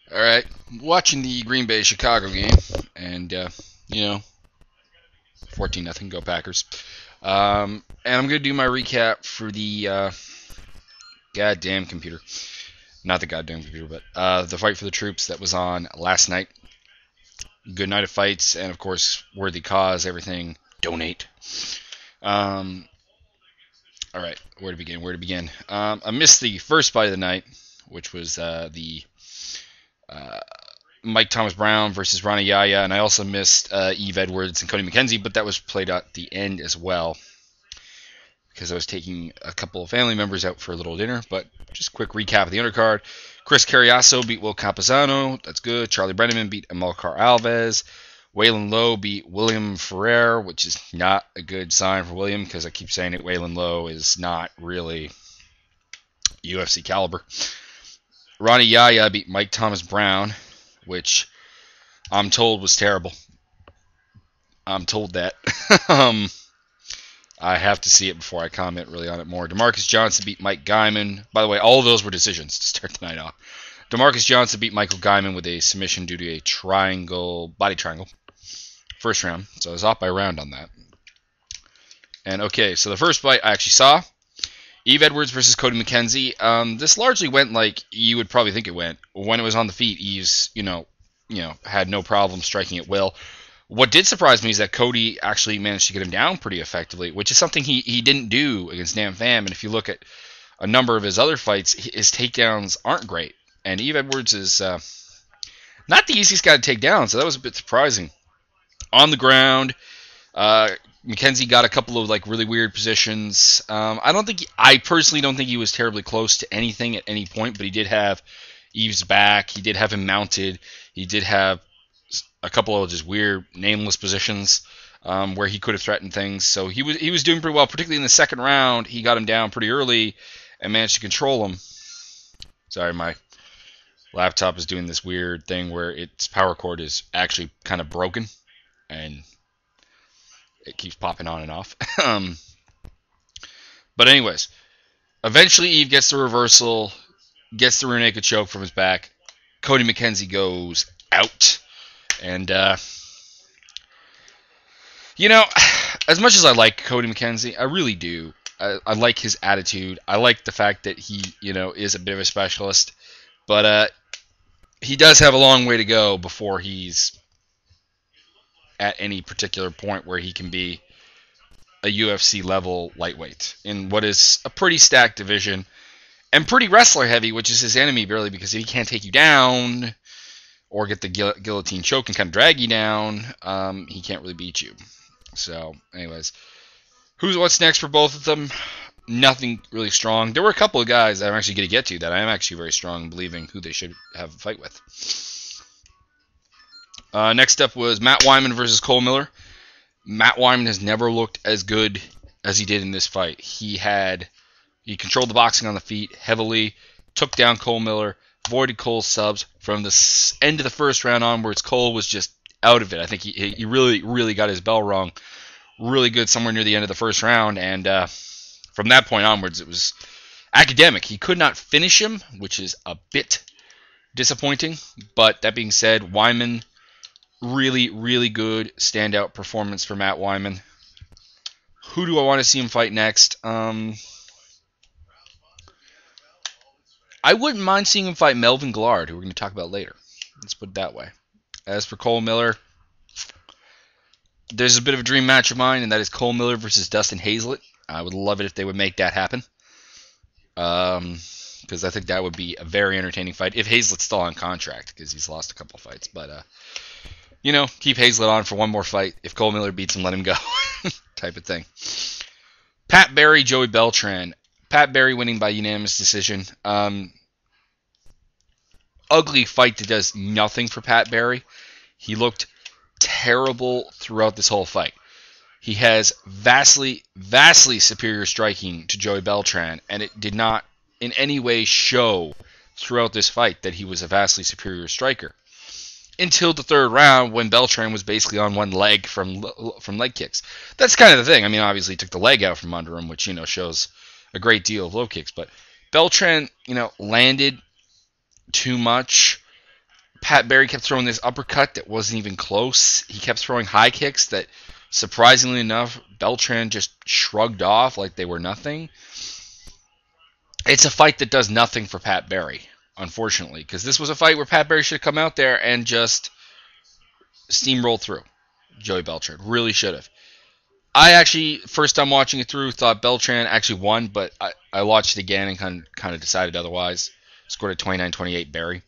All right, watching the Green Bay Chicago game, and you know, 14-0, go Packers. And I'm gonna do my recap for the goddamn computer, not the goddamn computer, but the fight for the troops that was on last night. Good night of fights, and of course, worthy cause. Everything donate. Um, all right, where to begin? Where to begin? I missed the first fight of the night, which was the uh, Mike Thomas Brown versus Ronnie Yaya, and I also missed Eve Edwards and Cody McKenzie, but that was played at the end as well because I was taking a couple of family members out for a little dinner. But just a quick recap of the undercard. Chris Carriasso beat Will Campazano. That's good. Charlie Brenneman beat Amilcar Alves. Waylon Lowe beat William Ferrer, which is not a good sign for William because I keep saying it. Waylon Lowe is not really UFC caliber. Ronnie Yaya beat Mike Thomas Brown, which I'm told was terrible. I'm told that. um, I have to see it before I comment really on it more. Demarcus Johnson beat Mike Guyman. By the way, all of those were decisions to start the night off. Demarcus Johnson beat Michael Guyman with a submission due to a body triangle, first round. So I was off by a round on that. And okay, so the first fight I actually saw, Eve Edwards versus Cody McKenzie. This largely went like you would probably think it went. When it was on the feet, Eve's, had no problem striking at will. What did surprise me is that Cody actually managed to get him down pretty effectively, which is something he didn't do against Nam Pham. And if you look at a number of his other fights, his takedowns aren't great. And Eve Edwards is not the easiest guy to take down, so that was a bit surprising. On the ground, McKenzie got a couple of really weird positions. I personally don't think he was terribly close to anything at any point, but he did have Eve's back. He did have him mounted. He did have a couple of just weird, nameless positions where he could have threatened things. So he was doing pretty well, particularly in the second round. He got him down pretty early and managed to control him. Sorry, my laptop is doing this weird thing where its power cord is actually kind of broken, and it keeps popping on and off. But anyways, eventually Eve gets the reversal, gets the rear naked choke from his back. Cody McKenzie goes out. And, as much as I like Cody McKenzie, I really do. I like his attitude. I like the fact that he, is a bit of a specialist. But he does have a long way to go before he's at any particular point where he can be a UFC level lightweight in what is a pretty stacked division and pretty wrestler heavy, which is his enemy really, because if he can't take you down or get the guillotine choke and kind of drag you down, he can't really beat you. So, anyways, what's next for both of them? Nothing really strong. There were a couple of guys that I'm actually going to get to that I am actually very strong in believing who they should have a fight with. Next up was Matt Wiman versus Cole Miller. Matt Wiman has never looked as good as he did in this fight. He controlled the boxing on the feet heavily, took down Cole Miller, avoided Cole's subs. From the end of the first round onwards, Cole was just out of it. I think he really, really got his bell rung really good somewhere near the end of the first round, and from that point onwards, it was academic. He could not finish him, which is a bit disappointing, but that being said, Wiman, really, really good standout performance for Matt Wiman. Who do I want to see him fight next? I wouldn't mind seeing him fight Melvin Gillard, who we're going to talk about later. Let's put it that way. As for Cole Miller, there's a bit of a dream match of mine, and that is Cole Miller versus Dustin Hazlett. I would love it if they would make that happen. Because I think that would be a very entertaining fight. If Hazlett's still on contract, because he's lost a couple of fights. But, keep Hazlett on for one more fight. If Cole Miller beats him, let him go. Type of thing. Pat Barry, Joey Beltran. Pat Barry winning by unanimous decision. Ugly fight that does nothing for Pat Barry. He looked terrible throughout this whole fight. He has vastly, vastly superior striking to Joey Beltran, and it did not in any way show throughout this fight that he was a vastly superior striker. Until the third round, when Beltran was basically on one leg from leg kicks. That's kind of the thing. I mean, obviously he took the leg out from under him, which, shows a great deal of low kicks. But Beltran, landed too much. Pat Barry kept throwing this uppercut that wasn't even close. He kept throwing high kicks that, surprisingly enough, Beltran just shrugged off like they were nothing. It's a fight that does nothing for Pat Barry, unfortunately, because this was a fight where Pat Barry should have come out there and just steamrolled through Joey Beltran. Really should have. I actually, first time watching it through, thought Beltran actually won, but I watched it again and kind of decided otherwise. Scored a 29-28 Barry.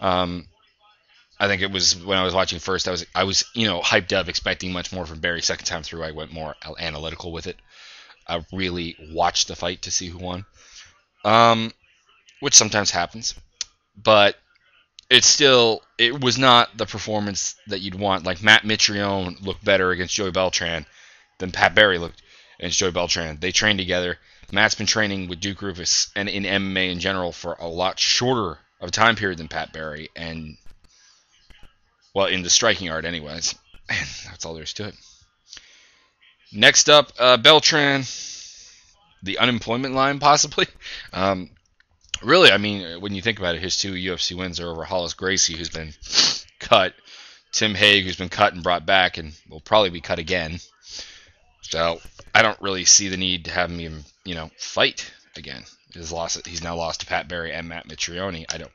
I think it was when I was watching first, I was hyped up, expecting much more from Barry. Second time through, I went more analytical with it. I really watched the fight to see who won, which sometimes happens, but it was not the performance that you'd want. Like Matt Mitrione looked better against Joey Beltran than Pat Barry looked against Joey Beltran. They trained together. Matt's been training with Duke Roufus and in MMA in general for a lot shorter of a time period than Pat Barry, and well, in the striking art anyways. And that's all there is to it. Next up, Beltran, the unemployment line possibly. Really, I mean, when you think about it, his 2 UFC wins are over Hollis Gracie, who's been cut, Tim Hague, who's been cut and brought back and will probably be cut again. So I don't really see the need to have him, fight again. He's now lost to Pat Barry and Matt Mitrione. I don't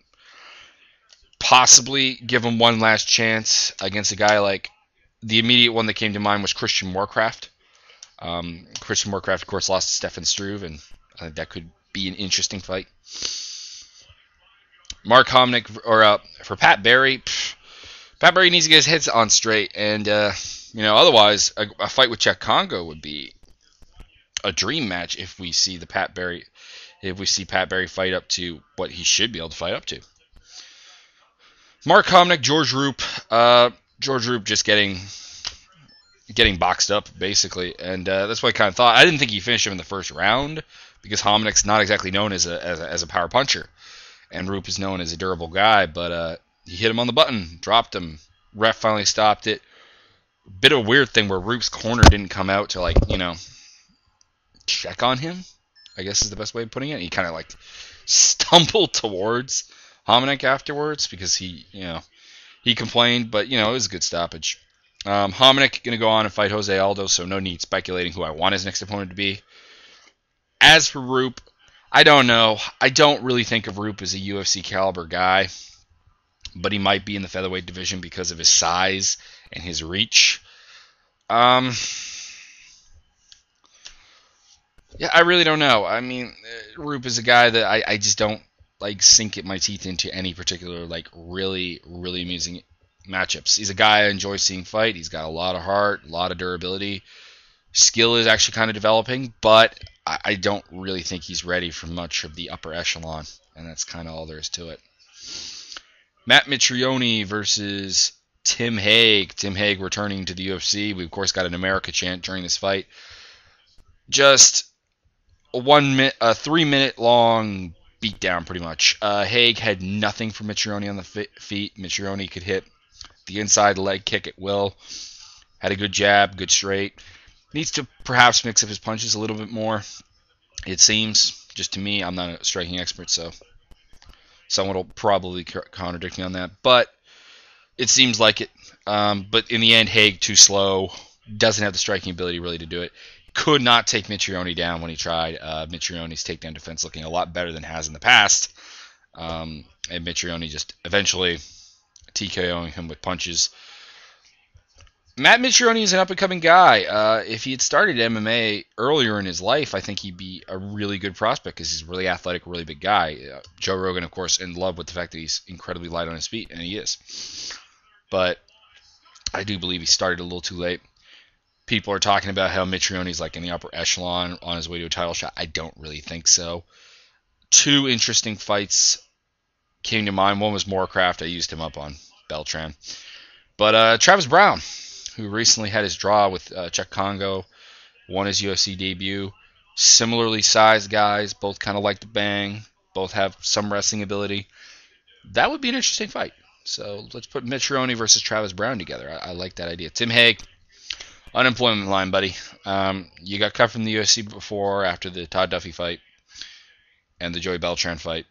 possibly give him one last chance against a guy like the immediate one that came to mind was Christian Moorcraft. Christian Moorcraft, of course, lost to Stefan Struve, and I think that could be an interesting fight. Mark Hominick, or for Pat Barry, Pat Barry needs to get his head on straight, and otherwise a fight with Czech Congo would be a dream match if we see Pat Barry fight up to what he should be able to fight up to. Mark Hominick, George Roop. George Roop just getting boxed up, basically. And that's what I kind of thought. I didn't think he finished him in the first round, because Hominick's not exactly known as a power puncher. And Roop is known as a durable guy, but he hit him on the button, dropped him. Ref finally stopped it. Bit of a weird thing where Roop's corner didn't come out to, check on him, I guess is the best way of putting it. He kind of, stumbled towards Hominick afterwards because he complained, but, it was a good stoppage. Hominick going to go on and fight Jose Aldo, so no need speculating who I want his next opponent to be. As for Roop, I don't know. I don't really think of Roop as a UFC caliber guy, but he might be in the featherweight division because of his size and his reach. Yeah, I really don't know. I mean, Roop is a guy that I just don't sink my teeth into any particular really, really amusing matchups. He's a guy I enjoy seeing fight. He's got a lot of heart, a lot of durability. Skill is actually kind of developing, but I don't really think he's ready for much of the upper echelon, and that's kind of all there is to it. Matt Mitrione versus Tim Hague. Tim Hague returning to the UFC. We, of course, got an America chant during this fight. Just a 3-minute long beatdown, pretty much. Hague had nothing for Mitrione on the feet. Mitrione could hit the inside leg kick at will. Had a good jab, good straight. Needs to perhaps mix up his punches a little bit more, it seems. Just to me, I'm not a striking expert, so someone will probably contradict me on that. But it seems like it. But in the end, Hague too slow. Doesn't have the striking ability really to do it. Could not take Mitrione down when he tried. Mitrione's takedown defense looking a lot better than it has in the past. And Mitrione just eventually TKOing him with punches. Matt Mitrione is an up-and-coming guy. If he had started MMA earlier in his life, I think he'd be a really good prospect because he's a really athletic, really big guy. Joe Rogan, of course, in love with the fact that he's incredibly light on his feet, and he is. But I do believe he started a little too late. People are talking about how Mitrione's in the upper echelon on his way to a title shot. I don't really think so. 2 interesting fights came to mind. One was Moorcraft. I used him up on Beltran. But Travis Brown, who recently had his draw with Czech Congo, won his UFC debut. Similarly sized guys, both kind of like to bang, both have some wrestling ability. That would be an interesting fight. So let's put Mitrione versus Travis Brown together. I like that idea. Tim Hague, unemployment line, buddy. You got cut from the UFC before, after the Todd Duffy fight and the Joey Beltran fight.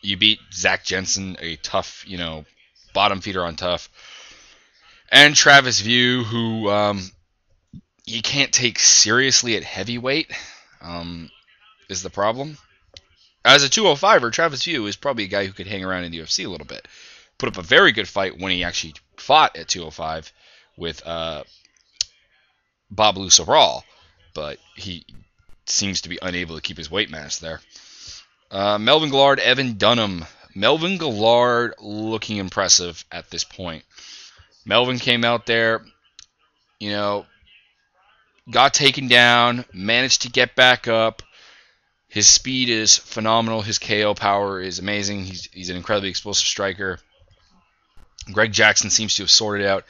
You beat Zach Jensen, a tough, bottom feeder on tough, and Travis View, who you can't take seriously at heavyweight, is the problem. As a 205er, Travis View is probably a guy who could hang around in the UFC a little bit. Put up a very good fight when he actually fought at 205 with Bob Luceral, but he seems to be unable to keep his weight mass there. Melvin Gillard, Evan Dunham. Melvin Gillard looking impressive at this point. Melvin came out there, got taken down, managed to get back up. His speed is phenomenal. His KO power is amazing. He's an incredibly explosive striker. Greg Jackson seems to have sorted out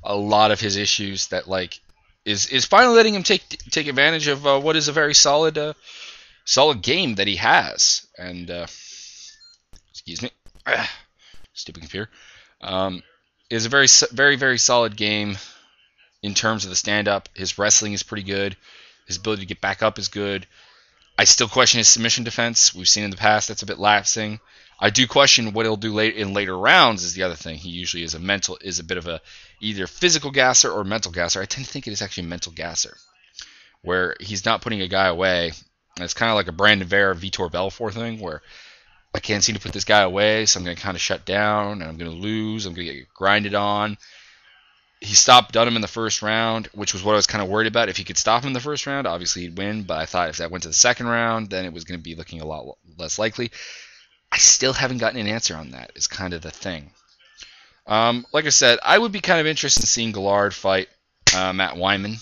a lot of his issues that is finally letting him take advantage of what is a very solid game that he has. And excuse me, stupid computer. Is a very very very solid game in terms of the stand up. His wrestling is pretty good. His ability to get back up is good. I still question his submission defense. We've seen in the past that's a bit lapsing. I do question what he'll do in later rounds. Is the other thing. He usually is a bit of a either physical gasser or mental gasser. I tend to think it is actually a mental gasser, where he's not putting a guy away. And it's kind of like a Brandon Vera, Vitor Belfort thing, where I can't seem to put this guy away, so I'm going to kind of shut down, and I'm going to lose. I'm going to get grinded on. He stopped Dunham in the first round, which was what I was kind of worried about. If he could stop him in the first round, obviously he'd win. But I thought if that went to the second round, then it was going to be looking a lot less likely. I still haven't gotten an answer on that. Is kind of the thing. Like I said, I would be kind of interested in seeing Gillard fight Matt Wyman.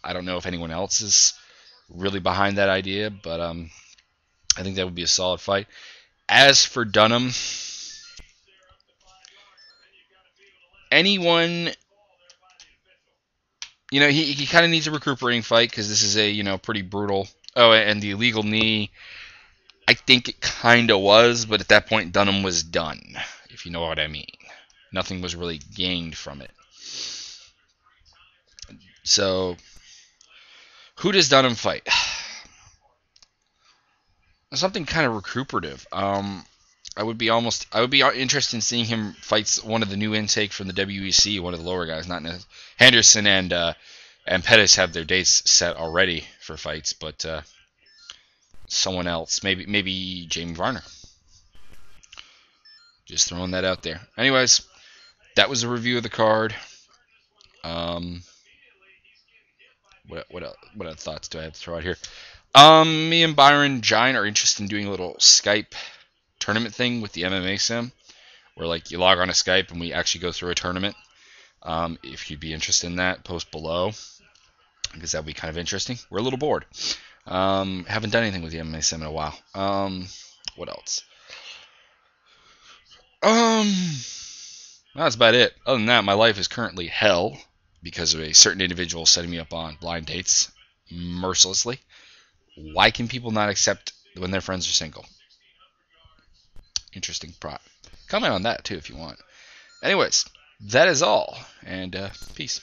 I don't know if anyone else is really behind that idea, but I think that would be a solid fight. As for Dunham, anyone... he kind of needs a recuperating fight because this is a, pretty brutal... Oh, and the illegal knee, I think it kind of was, but at that point, Dunham was done, if you know what I mean. Nothing was really gained from it. So, who does Dunham fight? Something kind of recuperative. I would be interested in seeing him fight one of the new intake from the WEC, one of the lower guys. Not Henderson and Pettis have their dates set already for fights, but someone else, maybe Jamie Varner. Just throwing that out there. Anyways, that was a review of the card. What other thoughts do I have to throw out here? Me and Byron Giant are interested in doing a little Skype tournament thing with the MMA sim, where you log on to Skype and we actually go through a tournament. If you'd be interested in that, post below, because that'd be kind of interesting. We're a little bored. Haven't done anything with the MMA sim in a while. What else? That's about it. Other than that, my life is currently hell because of a certain individual setting me up on blind dates mercilessly. Why can people not accept when their friends are single? Interesting prop. Comment on that too if you want. Anyways, that is all, and peace.